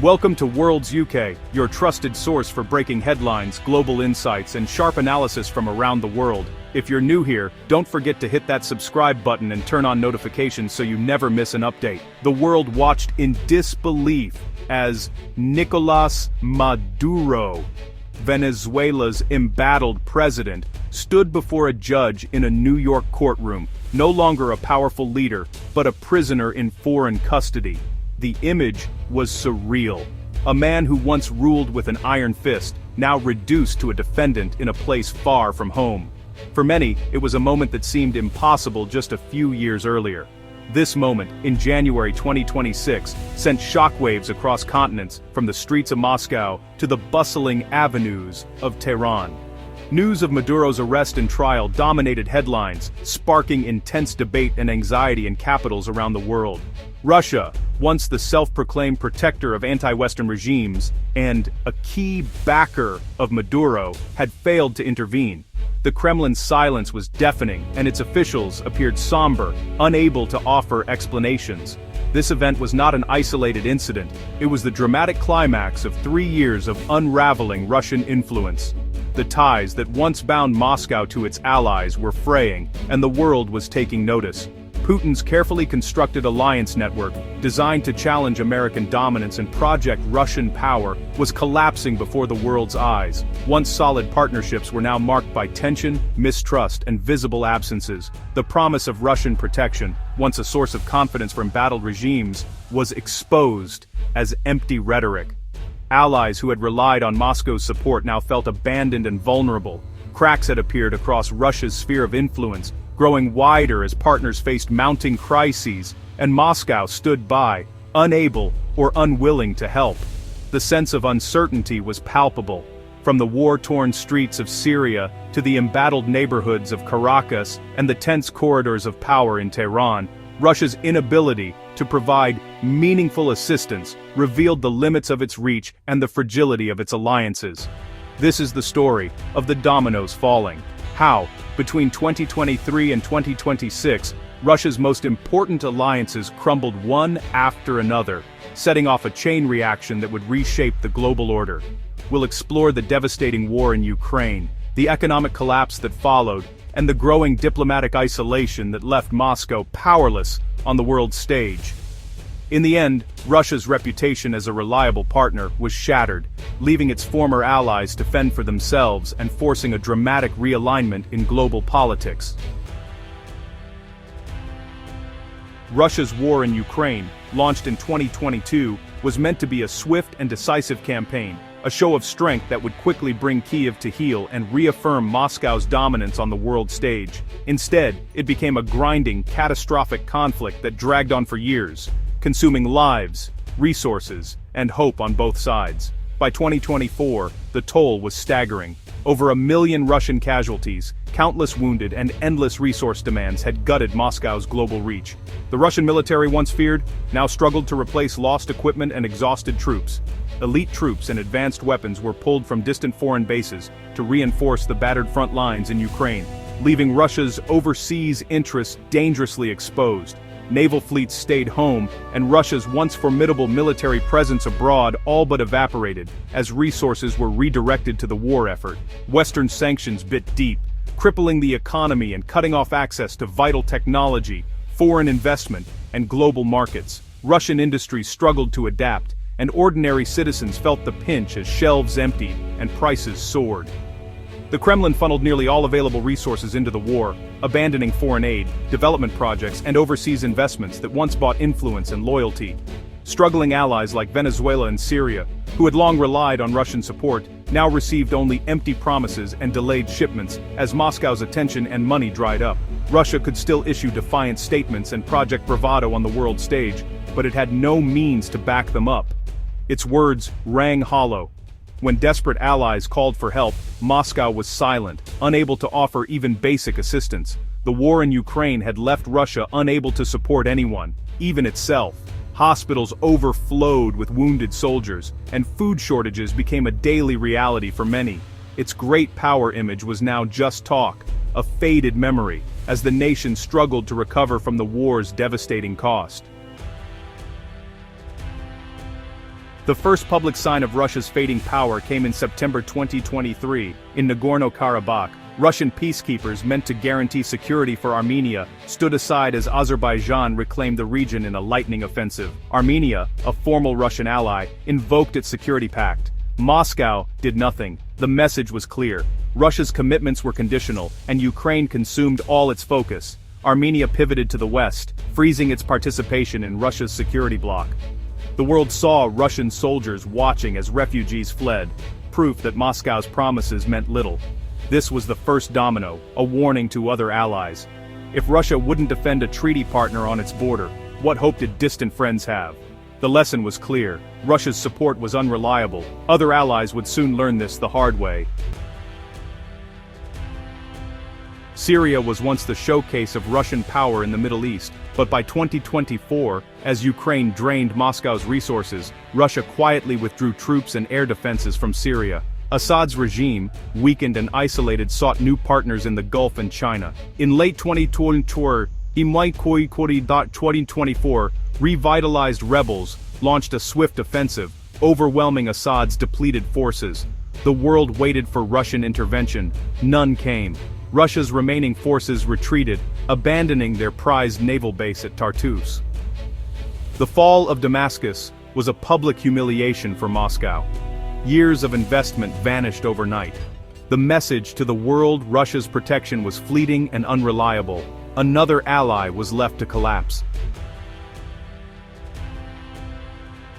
Welcome to World's UK, your trusted source for breaking headlines, global insights, and sharp analysis from around the world. If you're new here, don't forget to hit that subscribe button and turn on notifications so you never miss an update. The world watched in disbelief as Nicolas Maduro, Venezuela's embattled president, stood before a judge in a New York courtroom, no longer a powerful leader, but a prisoner in foreign custody. The image was surreal. A man who once ruled with an iron fist, now reduced to a defendant in a place far from home. For many, it was a moment that seemed impossible just a few years earlier. This moment, in January 2026, sent shockwaves across continents, from the streets of Moscow to the bustling avenues of Tehran. News of Maduro's arrest and trial dominated headlines, sparking intense debate and anxiety in capitals around the world. Russia, once the self-proclaimed protector of anti-Western regimes and a key backer of Maduro, had failed to intervene. The Kremlin's silence was deafening, and its officials appeared somber, unable to offer explanations. This event was not an isolated incident. It was the dramatic climax of 3 years of unraveling Russian influence. The ties that once bound Moscow to its allies were fraying, and the world was taking notice. Putin's carefully constructed alliance network, designed to challenge American dominance and project Russian power, was collapsing before the world's eyes. Once solid partnerships were now marked by tension, mistrust, and visible absences. The promise of Russian protection, once a source of confidence for embattled regimes, was exposed as empty rhetoric. Allies who had relied on Moscow's support now felt abandoned and vulnerable. Cracks had appeared across Russia's sphere of influence, growing wider as partners faced mounting crises, and Moscow stood by, unable or unwilling to help. The sense of uncertainty was palpable. From the war-torn streets of Syria to the embattled neighborhoods of Caracas and the tense corridors of power in Tehran, Russia's inability to provide meaningful assistance revealed the limits of its reach and the fragility of its alliances. This is the story of the dominoes falling. How, between 2023 and 2026, Russia's most important alliances crumbled one after another, setting off a chain reaction that would reshape the global order. We'll explore the devastating war in Ukraine, the economic collapse that followed, and the growing diplomatic isolation that left Moscow powerless on the world stage. In the end, Russia's reputation as a reliable partner was shattered, leaving its former allies to fend for themselves and forcing a dramatic realignment in global politics. Russia's war in Ukraine, launched in 2022, was meant to be a swift and decisive campaign, a show of strength that would quickly bring Kyiv to heel and reaffirm Moscow's dominance on the world stage. Instead, it became a grinding, catastrophic conflict that dragged on for years, consuming lives, resources, and hope on both sides. By 2024, the toll was staggering. Over 1 million Russian casualties, countless wounded, and endless resource demands had gutted Moscow's global reach. The Russian military, once feared, now struggled to replace lost equipment and exhausted troops. Elite troops and advanced weapons were pulled from distant foreign bases to reinforce the battered front lines in Ukraine, leaving Russia's overseas interests dangerously exposed. Naval fleets stayed home, and Russia's once formidable military presence abroad all but evaporated, as resources were redirected to the war effort. Western sanctions bit deep, crippling the economy and cutting off access to vital technology, foreign investment, and global markets. Russian industries struggled to adapt, and ordinary citizens felt the pinch as shelves emptied and prices soared. The Kremlin funneled nearly all available resources into the war, abandoning foreign aid, development projects, and overseas investments that once bought influence and loyalty. Struggling allies like Venezuela and Syria, who had long relied on Russian support, now received only empty promises and delayed shipments as Moscow's attention and money dried up. Russia could still issue defiant statements and project bravado on the world stage, but it had no means to back them up. Its words rang hollow. When desperate allies called for help, Moscow was silent, unable to offer even basic assistance. The war in Ukraine had left Russia unable to support anyone, even itself. Hospitals overflowed with wounded soldiers, and food shortages became a daily reality for many. Its great power image was now just talk, a faded memory, as the nation struggled to recover from the war's devastating cost. The first public sign of Russia's fading power came in September 2023, in Nagorno-Karabakh. Russian peacekeepers meant to guarantee security for Armenia stood aside as Azerbaijan reclaimed the region in a lightning offensive. Armenia, a formal Russian ally, invoked its security pact. Moscow did nothing. The message was clear. Russia's commitments were conditional, and Ukraine consumed all its focus. Armenia pivoted to the west, freezing its participation in Russia's security bloc. The world saw Russian soldiers watching as refugees fled, proof that Moscow's promises meant little. This was the first domino, a warning to other allies. If Russia wouldn't defend a treaty partner on its border, what hope did distant friends have? The lesson was clear. Russia's support was unreliable. Other allies would soon learn this the hard way. Syria was once the showcase of Russian power in the Middle East, but by 2024, as Ukraine drained Moscow's resources, Russia quietly withdrew troops and air defenses from Syria. Assad's regime, weakened and isolated, sought new partners in the Gulf and China. In late 2024, 2024, revitalized rebels launched a swift offensive, overwhelming Assad's depleted forces. The world waited for Russian intervention. None came. Russia's remaining forces retreated, abandoning their prized naval base at Tartus. The fall of Damascus was a public humiliation for Moscow. Years of investment vanished overnight. The message to the world: Russia's protection was fleeting and unreliable. Another ally was left to collapse.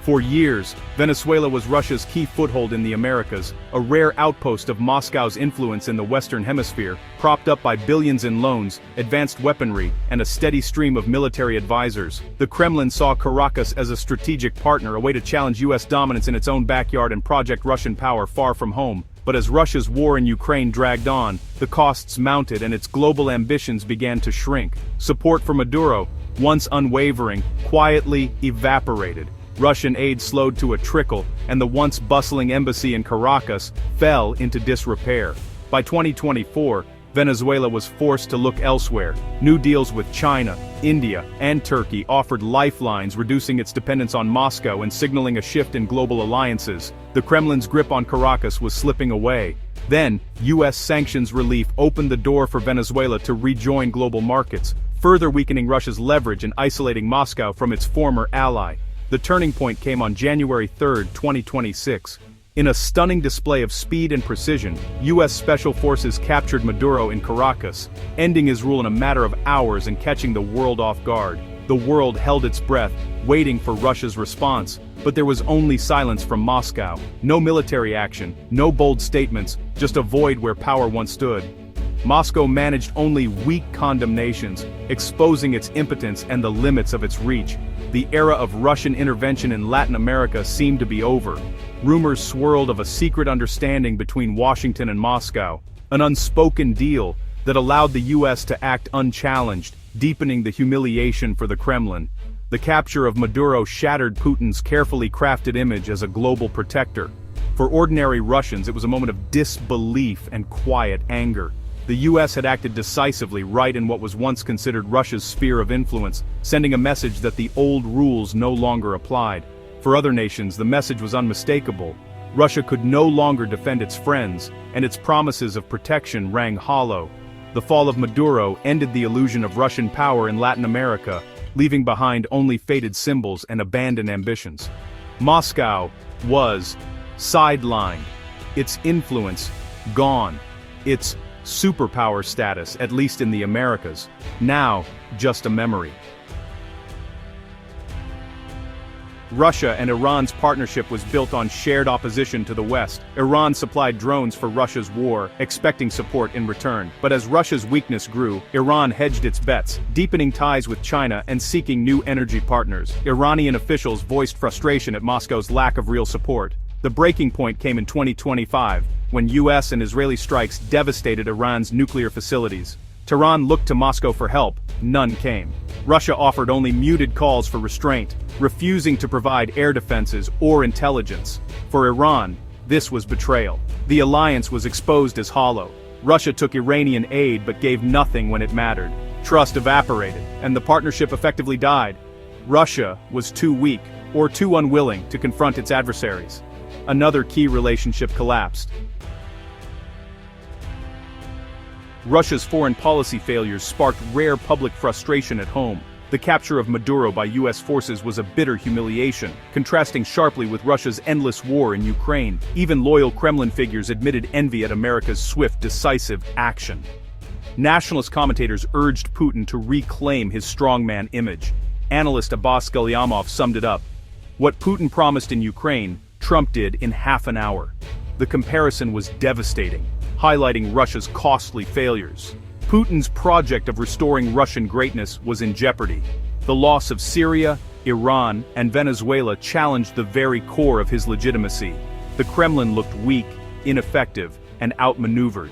For years, Venezuela was Russia's key foothold in the Americas, a rare outpost of Moscow's influence in the Western Hemisphere, propped up by billions in loans, advanced weaponry, and a steady stream of military advisors. The Kremlin saw Caracas as a strategic partner, a way to challenge U.S. dominance in its own backyard and project Russian power far from home. But as Russia's war in Ukraine dragged on, the costs mounted and its global ambitions began to shrink. Support for Maduro, once unwavering, quietly evaporated. Russian aid slowed to a trickle, and the once bustling embassy in Caracas fell into disrepair. By 2024, Venezuela was forced to look elsewhere. New deals with China, India, and Turkey offered lifelines, reducing its dependence on Moscow and signaling a shift in global alliances. The Kremlin's grip on Caracas was slipping away. Then, U.S. sanctions relief opened the door for Venezuela to rejoin global markets, further weakening Russia's leverage and isolating Moscow from its former ally. The turning point came on January 3, 2026. In a stunning display of speed and precision, U.S. Special Forces captured Maduro in Caracas, ending his rule in a matter of hours and catching the world off guard. The world held its breath, waiting for Russia's response, but there was only silence from Moscow. No military action, no bold statements, just a void where power once stood. Moscow managed only weak condemnations, exposing its impotence and the limits of its reach. The era of Russian intervention in Latin America seemed to be over. Rumors swirled of a secret understanding between Washington and Moscow, an unspoken deal that allowed the U.S. to act unchallenged, deepening the humiliation for the Kremlin. The capture of Maduro shattered Putin's carefully crafted image as a global protector. For ordinary Russians, it was a moment of disbelief and quiet anger. The U.S. had acted decisively right in what was once considered Russia's sphere of influence, sending a message that the old rules no longer applied. For other nations, the message was unmistakable. Russia could no longer defend its friends, and its promises of protection rang hollow. The fall of Maduro ended the illusion of Russian power in Latin America, leaving behind only faded symbols and abandoned ambitions. Moscow was sidelined, its influence gone, its superpower status, at least in the Americas, now just a memory. Russia and Iran's partnership was built on shared opposition to the West. Iran supplied drones for Russia's war, expecting support in return. But as Russia's weakness grew, Iran hedged its bets, deepening ties with China and seeking new energy partners. Iranian officials voiced frustration at Moscow's lack of real support. The breaking point came in 2025, when U.S. and Israeli strikes devastated Iran's nuclear facilities. Tehran looked to Moscow for help. None came. Russia offered only muted calls for restraint, refusing to provide air defenses or intelligence. For Iran, this was betrayal. The alliance was exposed as hollow. Russia took Iranian aid but gave nothing when it mattered. Trust evaporated, and the partnership effectively died. Russia was too weak. or too unwilling to confront its adversaries. Another key relationship collapsed. Russia's foreign policy failures sparked rare public frustration at home. The capture of Maduro by US forces was a bitter humiliation, contrasting sharply with Russia's endless war in Ukraine. Even loyal Kremlin figures admitted envy at America's swift, decisive action. Nationalist commentators urged Putin to reclaim his strongman image. Analyst Abbas Galyamov summed it up. What Putin promised in Ukraine, Trump did in half an hour. The comparison was devastating, highlighting Russia's costly failures. Putin's project of restoring Russian greatness was in jeopardy. The loss of Syria, Iran, and Venezuela challenged the very core of his legitimacy. The Kremlin looked weak, ineffective, and outmaneuvered.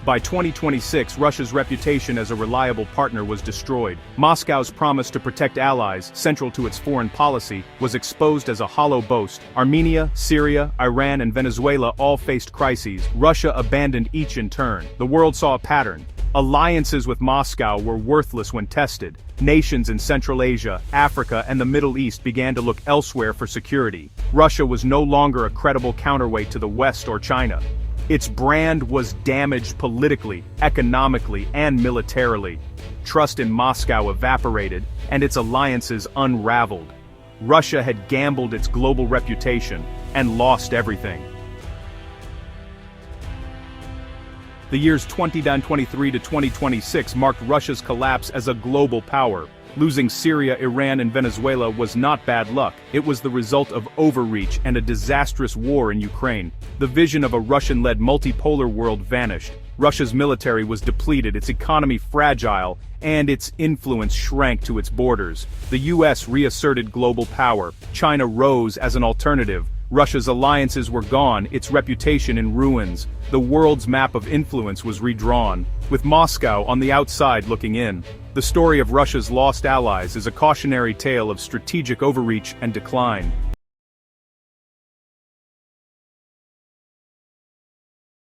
By 2026, Russia's reputation as a reliable partner was destroyed. Moscow's promise to protect allies, central to its foreign policy, was exposed as a hollow boast. Armenia, Syria, Iran, and Venezuela all faced crises. Russia abandoned each in turn. The world saw a pattern. Alliances with Moscow were worthless when tested. Nations in Central Asia, Africa, and the Middle East began to look elsewhere for security. Russia was no longer a credible counterweight to the West or China. Its brand was damaged politically, economically, and militarily. Trust in Moscow evaporated, and its alliances unraveled. Russia had gambled its global reputation and lost everything. The years 2023 to 2026 marked Russia's collapse as a global power. Losing Syria, Iran, and Venezuela was not bad luck. It was the result of overreach and a disastrous war in Ukraine. The vision of a Russian-led multipolar world vanished. Russia's military was depleted, its economy fragile, and its influence shrank to its borders. The US reasserted global power. China rose as an alternative. Russia's alliances were gone, its reputation in ruins. The world's map of influence was redrawn, with Moscow on the outside looking in. The story of Russia's lost allies is a cautionary tale of strategic overreach and decline.